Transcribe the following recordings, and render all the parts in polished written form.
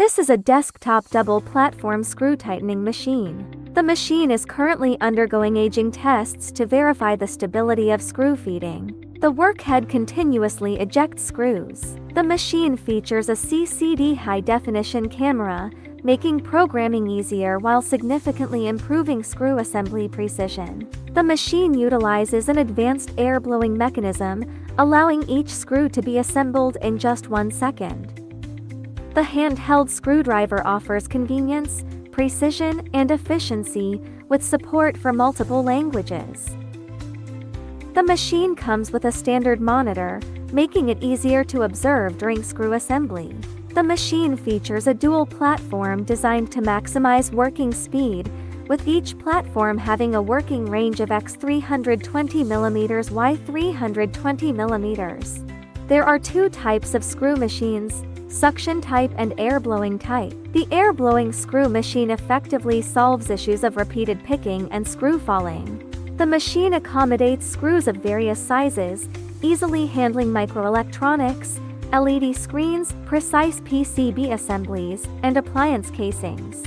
This is a desktop double-platform screw-tightening machine. The machine is currently undergoing aging tests to verify the stability of screw feeding. The workhead continuously ejects screws. The machine features a CCD high-definition camera, making programming easier while significantly improving screw assembly precision. The machine utilizes an advanced air-blowing mechanism, allowing each screw to be assembled in just 1 second. The handheld screwdriver offers convenience, precision, and efficiency, with support for multiple languages. The machine comes with a standard monitor, making it easier to observe during screw assembly. The machine features a dual platform designed to maximize working speed, with each platform having a working range of x 320 mm y 320 mm. There are 2 types of screw machines: suction type and air-blowing type. The air-blowing screw machine effectively solves issues of repeated picking and screw falling. The machine accommodates screws of various sizes, easily handling microelectronics, LED screens, precise PCB assemblies, and appliance casings.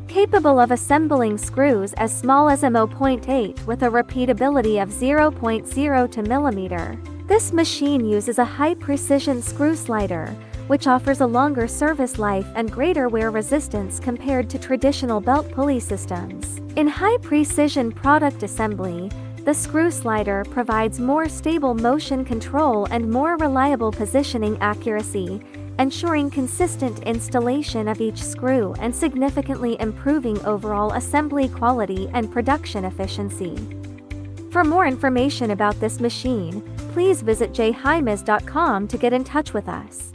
Capable of assembling screws as small as M0.8 with a repeatability of 0.02 mm. This machine uses a high-precision screw slider, which offers a longer service life and greater wear resistance compared to traditional belt-pulley systems. In high-precision product assembly, the screw slider provides more stable motion control and more reliable positioning accuracy, ensuring consistent installation of each screw and significantly improving overall assembly quality and production efficiency. For more information about this machine, please visit jhymes.com to get in touch with us.